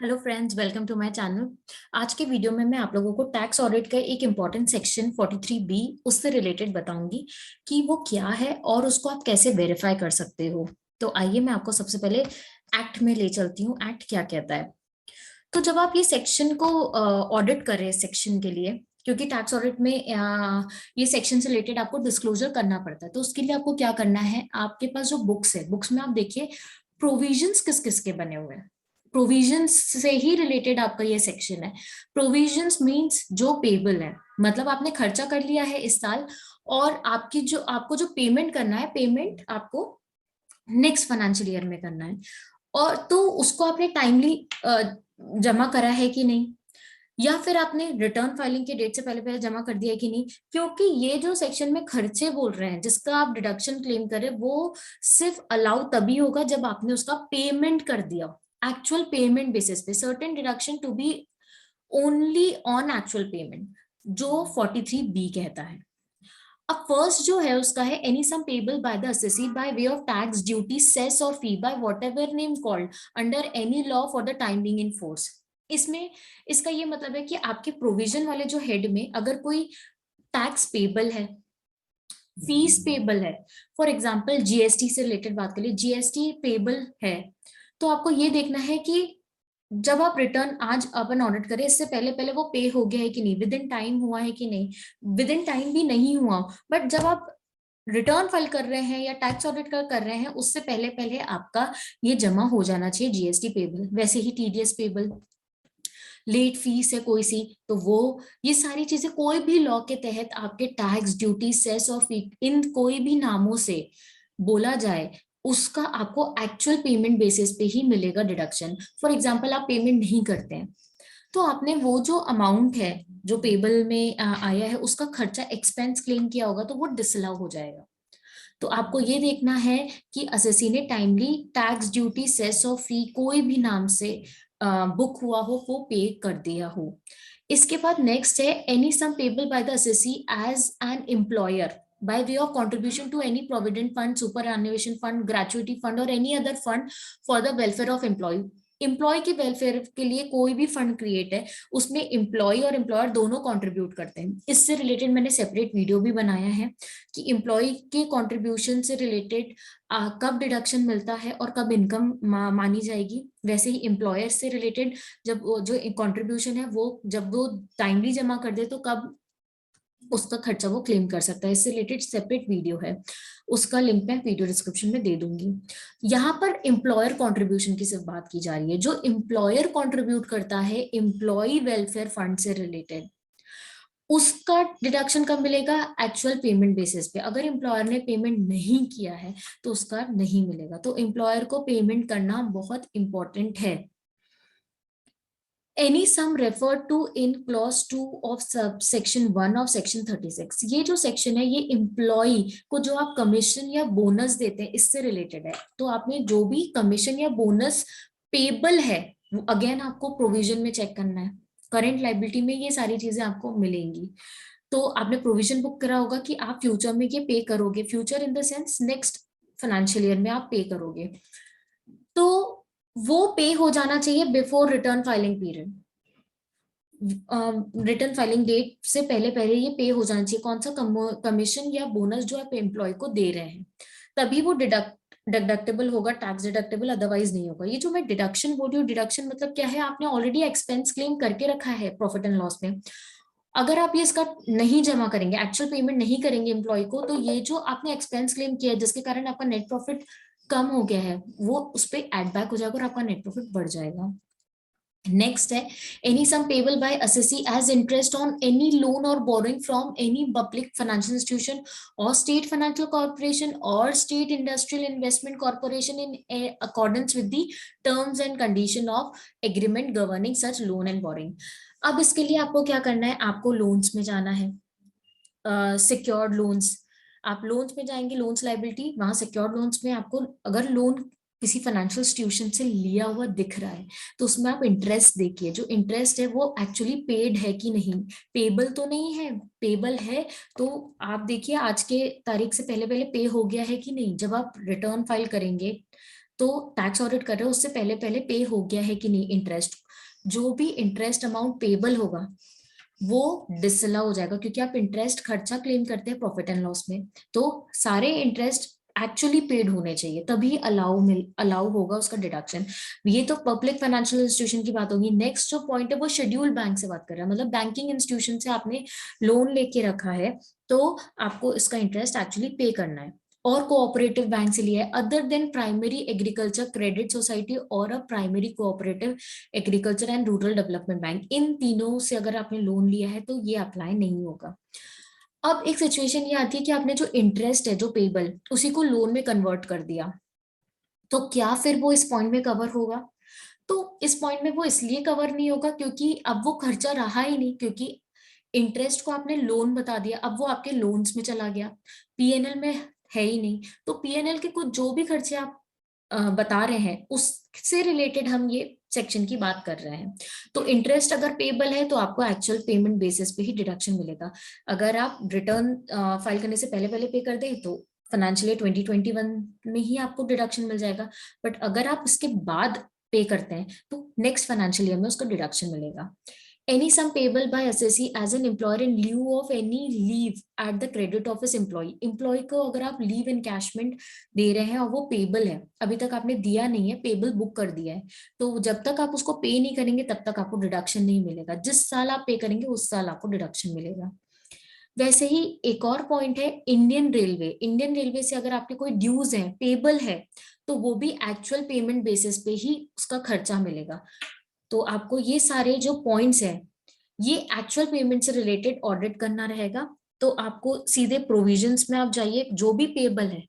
Hello friends, welcome to my channel. आज के video में मैं आप लोगों को टैक्स ऑडिट का एक इम्पॉर्टेंट सेक्शन 43B उससे रिलेटेड बताऊंगी कि वो क्या है और उसको आप कैसे वेरीफाई कर सकते हो। तो आइए मैं आपको सबसे पहले एक्ट में ले चलती हूँ। एक्ट क्या कहता है? तो जब आप ये सेक्शन को ऑडिट कर रहे हैं सेक्शन के लिए, क्योंकि टैक्स ऑडिट में ये सेक्शन से रिलेटेड आपको डिस्क्लोजर करना पड़ता है, तो उसके लिए आपको क्या करना है, आपके पास जो बुक्स है, बुक्स में आप देखिए प्रोविजंस किस किस के बने हुए हैं। प्रोविजंस से ही रिलेटेड आपका ये सेक्शन है। प्रोविजंस मींस जो पेबल है, मतलब आपने खर्चा कर लिया है इस साल और आपको जो पेमेंट करना है, पेमेंट आपको नेक्स्ट फाइनेंशियल ईयर में करना है। और तो उसको आपने टाइमली जमा करा है कि नहीं, या फिर आपने रिटर्न फाइलिंग के डेट से पहले पहले जमा कर दिया है कि नहीं। क्योंकि ये जो सेक्शन में खर्चे बोल रहे हैं जिसका आप डिडक्शन क्लेम करें, वो सिर्फ अलाउ तभी होगा जब आपने उसका पेमेंट कर दिया, एक्चुअल पेमेंट बेसिस पे। Certain deduction to be only on actual payment, जो 43B कहता है। अब फर्स्ट जो है उसका है any sum payable by the assessee by way of tax duty cess और fee by whatever name called under any law for the time being in force. इसमें इसका ये मतलब है कि आपके प्रोविजन वाले जो हेड में अगर कोई टैक्स पेबल है, फीस पेबल है, फॉर एग्जांपल जीएसटी से रिलेटेड बात करिए, जीएसटी पेबल है, तो आपको ये देखना है कि जब आप रिटर्न आज अपन ऑडिट करें इससे पहले पहले वो पे हो गया है कि नहीं, विद इन टाइम हुआ है कि नहीं। विद इन टाइम भी नहीं हुआ, बट जब आप रिटर्न फाइल कर रहे हैं या टैक्स ऑडिट कर रहे हैं उससे पहले पहले आपका ये जमा हो जाना चाहिए जीएसटी पेबल। वैसे ही टीडीएस पेबल, लेट फीस है कोई सी, तो वो ये सारी चीजें कोई भी लॉ के तहत आपके टैक्स ड्यूटी सेस और फी इन कोई भी नामों से बोला जाए, उसका आपको एक्चुअल पेमेंट बेसिस पे ही मिलेगा डिडक्शन। फॉर एग्जाम्पल आप पेमेंट नहीं करते हैं, तो आपने वो जो अमाउंट है जो पेबल में आया है उसका खर्चा एक्सपेंस क्लेम किया होगा, तो वो डिसअलाउ हो जाएगा। तो आपको ये देखना है कि असेसी ने टाइमली टैक्स ड्यूटी सेस और फी कोई भी नाम से बुक हुआ हो, वो पे कर दिया हो। इसके बाद नेक्स्ट है any sum payable by the assessee as an employer by way of contribution to any provident fund, superannuation fund, gratuity fund or any other fund for the welfare of employee। Employee के welfare के लिए कोई भी fund create है, उसमें employ और employer दोनों contribute करते हैं। इससे रिलेटेड मैंने सेपरेट वीडियो भी बनाया है कि एम्प्लॉय के कंट्रीब्यूशन से रिलेटेड कब डिडक्शन मिलता है और कब इनकम मानी जाएगी। वैसे ही एम्प्लॉयर से रिलेटेड जब जो कंट्रीब्यूशन है वो जब वो टाइमली जमा कर दे तो कब उसका खर्चा वो क्लेम कर सकता है। इससे रिलेटेड सेपरेट वीडियो है, उसका लिंक मैं वीडियो डिस्क्रिप्शन में दे दूंगी। यहाँ पर एम्प्लॉयर कंट्रीब्यूशन की सिर्फ बात की जा रही है। जो एम्प्लॉयर कंट्रीब्यूट करता है एम्प्लॉय वेलफेयर फंड से रिलेटेड, उसका डिडक्शन कब मिलेगा? एक्चुअल पेमेंट बेसिस पे। अगर एम्प्लॉयर ने पेमेंट नहीं किया है तो उसका नहीं मिलेगा। तो एम्प्लॉयर को पेमेंट करना बहुत इंपॉर्टेंट है। Any sum refer to in clause 2 of sub section 1 of section 36। ये जो सेक्शन है ये एम्प्लॉय को जो आप कमीशन या बोनस देते हैं इससे रिलेटेड है। तो आपने जो भी कमीशन या बोनस पेबल है, अगेन आपको प्रोविजन में चेक करना है। करेंट लाइबिलिटी में ये सारी चीजें आपको मिलेंगी। तो आपने प्रोविजन बुक करा होगा कि आप फ्यूचर में ये पे करोगे, future in the sense next financial year में आप पे करोगे, तो वो पे हो जाना चाहिए before return filing period. Return filing date से पहले पहले ये पे हो जाना चाहिए, कौन सा कमीशन या बोनस जो आप एम्प्लॉय को दे रहे हैं, तभी वो डिडक्टेबल होगा, टैक्स डिडक्टेबल, अदरवाइज नहीं होगा। ये जो मैं डिडक्शन बोल रही हूँ, डिडक्शन मतलब क्या है, आपने ऑलरेडी एक्सपेंस क्लेम करके रखा है प्रॉफिट एंड लॉस में। अगर आप ये इसका नहीं जमा करेंगे, एक्चुअल पेमेंट नहीं करेंगे एम्प्लॉय को, तो ये जो आपने एक्सपेंस क्लेम किया है जिसके कारण आपका नेट प्रॉफिट कम हो गया है, वो उस पर एड बैक हो जाएगा और आपका नेट प्रॉफिट बढ़ जाएगा। नेक्स्ट है any sum payable by assessee as interest on any loan और borrowing from any public financial institution और स्टेट फाइनेंशियल कॉर्पोरेशन और state industrial investment corporation in accordance with the terms and condition of agreement governing such loan and borrowing. अब इसके लिए आपको क्या करना है, आपको लोन्स में जाना है, सिक्योर्ड लोन्स। आप लोन्स में जाएंगे, लोन्स लाइबिलिटी, वहां सिक्योर्ड लोन्स में आपको अगर लोन किसी फाइनेंशियल इंस्टीट्यूशन से लिया हुआ दिख रहा है तो उसमें आप इंटरेस्ट देखिए, जो इंटरेस्ट है वो एक्चुअली पेड है कि नहीं, पेबल तो नहीं है। पेबल है तो आप देखिए आज के तारीख से पहले पहले पे हो गया है कि नहीं। जब आप रिटर्न फाइल करेंगे तो टैक्स ऑडिट कर रहे हो उससे पहले पहले पे हो गया है कि नहीं इंटरेस्ट, जो भी इंटरेस्ट अमाउंट पेबल होगा वो डिसअलाउ हो जाएगा, क्योंकि आप इंटरेस्ट खर्चा क्लेम करते हैं प्रॉफिट एंड लॉस में, तो सारे इंटरेस्ट एक्चुअली पेड होने चाहिए, तभी अलाउ होगा उसका डिडक्शन। ये तो पब्लिक फाइनेंशियल इंस्टीट्यूशन की बात होगी। नेक्स्ट जो पॉइंट है वो शेड्यूल्ड बैंक से बात कर रहा है, मतलब बैंकिंग इंस्टीट्यूशन से आपने लोन लेके रखा है, तो आपको इसका इंटरेस्ट एक्चुअली पे करना है। और कोऑपरेटिव बैंक से लिया है, other than primary agriculture credit society और a primary cooperative agriculture and rural development bank, इन तीनों से अगर आपने लोन लिया है तो ये अप्लाई नहीं होगा। अब एक सिचुएशन ये आती है कि आपने जो इंटरेस्ट है जो पेबल उसी को लोन में कन्वर्ट कर दिया, तो क्या फिर वो इस पॉइंट में कवर होगा? तो इस पॉइंट में वो इसलिए कवर नहीं होगा क्योंकि अब वो खर्चा रहा ही नहीं, क्योंकि इंटरेस्ट को आपने लोन बता दिया, अब वो आपके लोन्स में चला गया, पीएनएल में है ही नहीं। तो पीएनएल के कुछ जो भी खर्चे आप बता रहे हैं उससे रिलेटेड हम ये सेक्शन की बात कर रहे हैं। तो इंटरेस्ट अगर पेबल है तो आपको एक्चुअल पेमेंट बेसिस पे ही डिडक्शन मिलेगा। अगर आप रिटर्न फाइल करने से पहले पहले पे कर दें तो फाइनेंशियल ईयर 2021 में ही आपको डिडक्शन मिल जाएगा। बट अगर आप इसके बाद पे करते हैं तो नेक्स्ट फाइनेंशियल ईयर में उसका डिडक्शन मिलेगा। Any sum payable by assessee as an employer in lieu of any leave at the credit of his employee, employee को अगर आप लीव एनकैशमेंट दे रहे हैं और वो पेबल है, अभी तक आपने दिया नहीं है, पेबल बुक कर दिया है, तो जब तक आप उसको पे नहीं करेंगे तब तक आपको डिडक्शन नहीं मिलेगा। जिस साल आप पे करेंगे उस साल आपको डिडक्शन मिलेगा। वैसे ही एक और पॉइंट है इंडियन रेलवे। इंडियन रेलवे से अगर आपके कोई ड्यूज है पेबल है तो वो भी एक्चुअल पेमेंट बेसिस पे ही उसका खर्चा मिलेगा। तो आपको ये सारे जो पॉइंट्स हैं ये एक्चुअल पेमेंट से रिलेटेड ऑडिट करना रहेगा। तो आपको सीधे प्रोविजंस में आप जाइए, जो भी पेबल है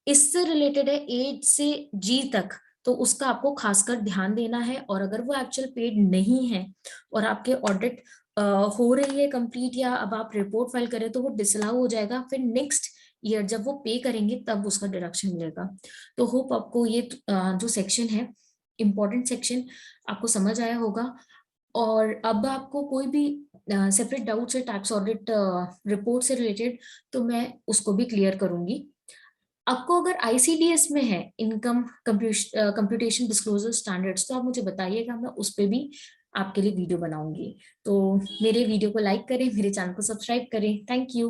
इससे रिलेटेड है ए से जी तक, तो उसका आपको खासकर ध्यान देना है। और अगर वो एक्चुअल पेड नहीं है और आपके ऑडिट हो रही है कंप्लीट या अब आप रिपोर्ट फाइल करें तो वो डिसअलाउ हो जाएगा, फिर नेक्स्ट ईयर जब वो पे करेंगे तब उसका डिडक्शन मिलेगा। तो होप आपको ये जो सेक्शन है इम्पोर्टेंट सेक्शन आपको समझ आया होगा। और अब आपको कोई भी सेपरेट डाउट्स है टैक्स ऑडिट रिपोर्ट से रिलेटेड तो मैं उसको भी क्लियर करूंगी। आपको अगर आईसीडीएस में है इनकम कंप्यूटेशन डिस्क्लोजर स्टैंडर्ड्स तो आप मुझे बताइएगा, मैं उस पर भी आपके लिए वीडियो बनाऊंगी। तो मेरे वीडियो को लाइक करें, मेरे चैनल को सब्सक्राइब करें। Thank you.